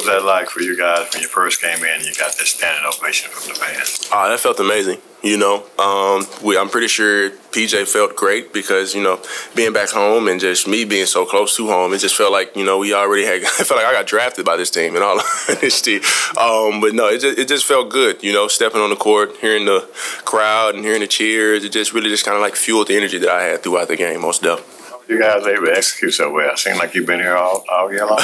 that like for you guys when you first came in and you got this standing ovation from the fans? That felt amazing. I'm pretty sure PJ felt great because, being back home and just me being so close to home, it just felt like, we already had, I felt like I got drafted by this team in all honesty. But no, it just felt good, stepping on the court, hearing the crowd and hearing the cheers. It just really just kind of like fueled the energy that I had throughout the game, most definitely. You guys able to execute so well? It seems like you've been here all year long.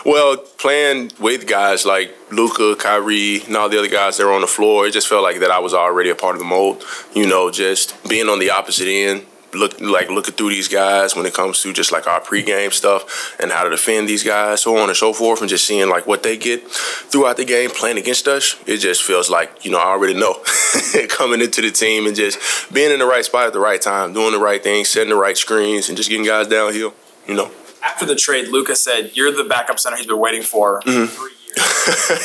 Well, playing with guys like Luka, Kyrie, and all the other guys that were on the floor, it just felt like that I was already a part of the mold. Just being on the opposite end, looking through these guys when it comes to just like our pregame stuff and how to defend these guys, so on and so forth, and just seeing like what they get throughout the game playing against us. It just feels like, I already know coming into the team and just being in the right spot at the right time, doing the right thing, setting the right screens, and just getting guys downhill, After the trade, Luka said, "You're the backup center he's been waiting for 3 years."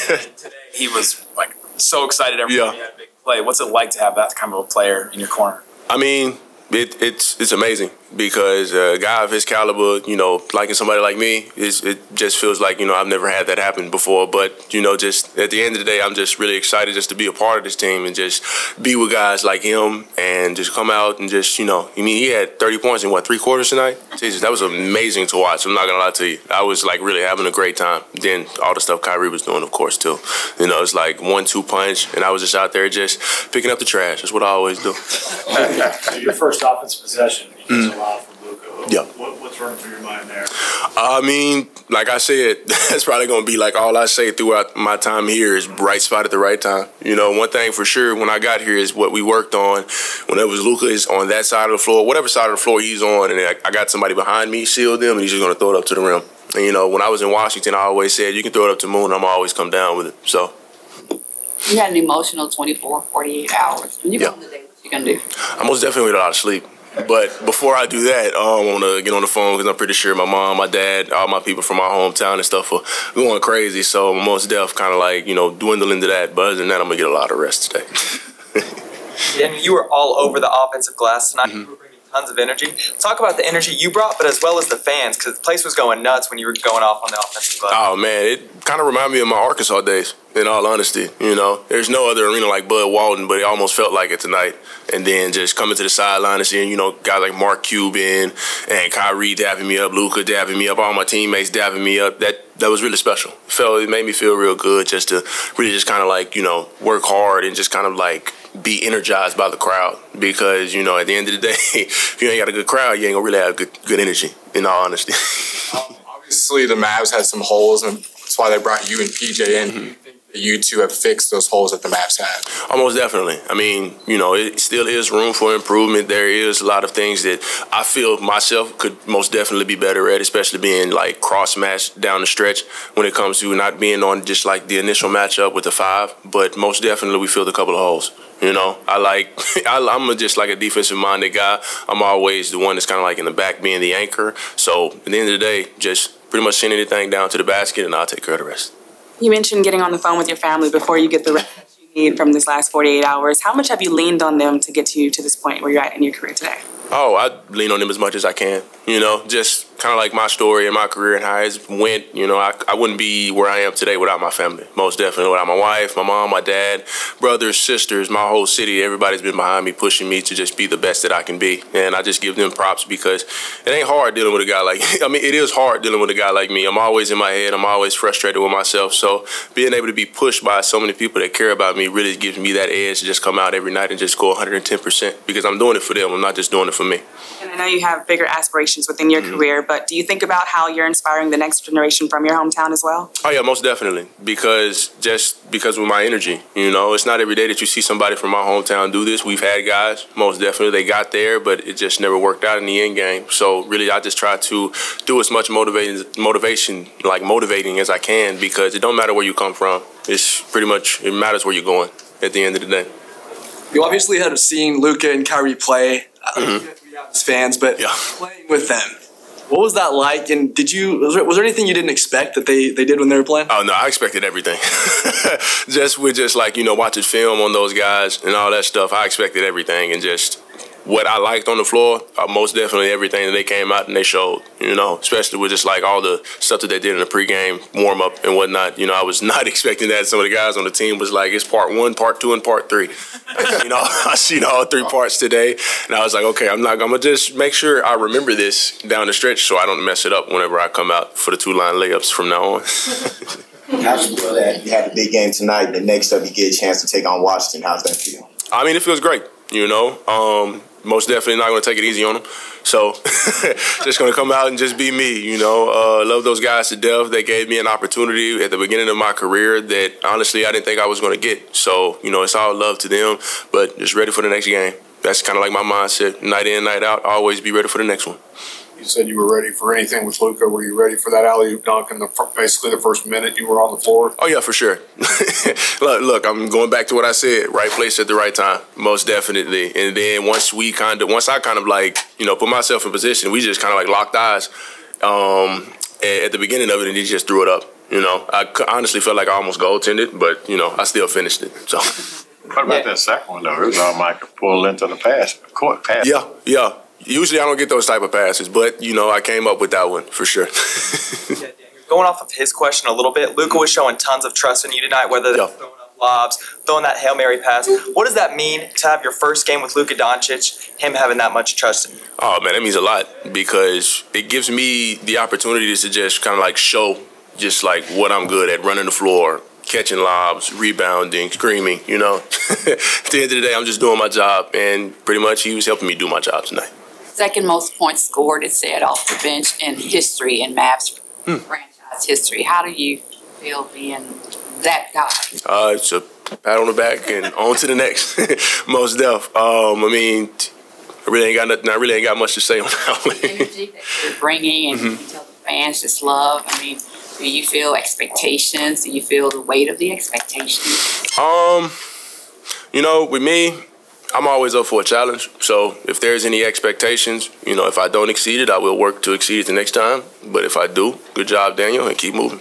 And today he was like so excited every time he had a big play. What's it like to have that kind of a player in your corner? I mean, it's amazing because a guy of his caliber, liking somebody like me, it just feels like, I've never had that happen before. But, just at the end of the day, I'm just really excited just to be a part of this team and just be with guys like him and just come out and just, he had 30 points in, 3 quarters tonight? Jesus, that was amazing to watch. I'm not going to lie to you. I was, really having a great time. Then all the stuff Kyrie was doing, of course, too. It's like 1-2 punch, and I was just out there just picking up the trash. That's what I always do. Your first offensive possession, you allowed from Luka. Yeah. What's running through your mind there? I mean, like I said, that's probably going to be like all I say throughout my time here is right spot at the right time. One thing for sure when I got here is what we worked on. When it was Luka is on that side of the floor, whatever side of the floor he's on, and I got somebody behind me, shield them, and he's just going to throw it up to the rim. And, when I was in Washington, I always said, you can throw it up to the moon, I'm always come down with it. So. You had an emotional 24, 48 hours. When you go on the day, what you going to do? I most definitely need a lot of sleep. But before I do that, I want to get on the phone because I'm pretty sure my mom, my dad, all my people from my hometown and stuff are going crazy. So I'm most deaf kind of like, dwindling to that. But other than that, I'm going to get a lot of rest today. And you were all over the offensive glass tonight. You were bringing tons of energy. Talk about the energy you brought, but as well as the fans, because the place was going nuts when you were going off on the offensive glass. Oh, man, it kind of reminded me of my Arkansas days, in all honesty. There's no other arena like Bud Walton, but it almost felt like it tonight. And then just coming to the sideline and seeing, guys like Mark Cuban and Kyrie dapping me up, Luka dapping me up, all my teammates dapping me up, that was really special. It made me feel real good just to really just kind of like, work hard and just kind of like be energized by the crowd. Because, at the end of the day, if you ain't got a good crowd, you ain't gonna really have good energy, in all honesty. Obviously, the Mavs had some holes, and that's why they brought you and PJ in. Do you think that you two have fixed those holes that the Mavs had? Almost definitely. I mean, it still is room for improvement. There is a lot of things that I feel myself could most definitely be better at, especially being like cross-matched down the stretch when it comes to not being on just like the initial matchup with the 5. But most definitely we filled a couple of holes. I'm just like a defensive-minded guy. I'm always the one that's kind of like in the back being the anchor. So at the end of the day, just pretty much send anything down to the basket and I'll take care of the rest. You mentioned getting on the phone with your family before you get the rest that you need from this last 48 hours. How much have you leaned on them to get you to this point where you're at in your career today? Oh, I lean on them as much as I can, just kind of like my story and my career and how it went. I wouldn't be where I am today without my family, most definitely. Without my wife, my mom, my dad, brothers, sisters, my whole city, everybody's been behind me, pushing me to just be the best that I can be. And I just give them props because it ain't hard dealing with a guy like, it is hard dealing with a guy like me. I'm always in my head. I'm always frustrated with myself. So being able to be pushed by so many people that care about me really gives me that edge to just come out every night and just go 110% because I'm doing it for them. I'm not just doing it for me. And I know you have bigger aspirations within your career, but do you think about how you're inspiring the next generation from your hometown as well? Oh, yeah, most definitely. Because with my energy, it's not every day that you see somebody from my hometown do this. We've had guys, most definitely, they got there, but it just never worked out in the end game. So really, I just try to do as much motivating as I can because it don't matter where you come from. It's pretty much, it matters where you're going at the end of the day. You obviously had seen Luka and Kyrie play as fans, but playing with them, what was that like? And was there anything you didn't expect that they did when they were playing? Oh, no, I expected everything. just watching film on those guys and all that stuff, I expected everything. And just what I liked on the floor, most definitely everything that they came out and they showed, you know, especially with just like all the stuff that they did in the pregame warm-up and whatnot. You know, I was not expecting that. Some of the guys on the team was like, it's part 1, part 2, and part 3. You know, I seen all 3 parts today, and I was like, okay, I'm going to just make sure I remember this down the stretch so I don't mess it up whenever I come out for the 2-line layups from now on. How's you feel that you had a big game tonight, the next up you get a chance to take on Washington? How's that feel? I mean, it feels great, you know. Most definitely not going to take it easy on them. So just going to come out and just be me, you know. Love those guys to death. They gave me an opportunity at the beginning of my career that, honestly, I didn't think I was going to get. So, you know, it's all love to them, but just ready for the next game. That's kind of like my mindset. Night in, night out, always be ready for the next one. You said you were ready for anything with Luka. Were you ready for that alley-oop dunk in basically the first minute you were on the floor? Oh, yeah, for sure. Look, I'm going back to what I said. Right place at the right time, most definitely. And then once I kind of like, you know, put myself in position, we just kind of like locked eyes at the beginning of it, and he just threw it up. You know, I honestly felt like I almost goaltended, but, you know, I still finished it. So. What about that second one, though? It was all Mike pull into the court pass. Yeah. Usually I don't get those type of passes, but, you know, I came up with that one for sure. Going off of his question a little bit, Luka was showing tons of trust in you tonight, whether that's throwing up lobs, throwing that Hail Mary pass. What does that mean to have your first game with Luka Doncic, him having that much trust in you? Oh, man, that means a lot because it gives me the opportunity to just kind of like show just like what I'm good at, running the floor, catching lobs, rebounding, screaming, you know. At the end of the day, I'm just doing my job, and pretty much he was helping me do my job tonight. Second most points scored, it said, off the bench in history, in Mavs franchise history. How do you feel being that guy? It's a pat on the back and on to the next. Most def. I mean, I really ain't got much to say on that one. The energy that you're bringing, and you tell the fans just love. I mean, do you feel expectations? Do you feel the weight of the expectations? You know, with me, I'm always up for a challenge. So if there's any expectations, you know, if I don't exceed it, I will work to exceed it the next time. But if I do, good job, Daniel, and keep moving.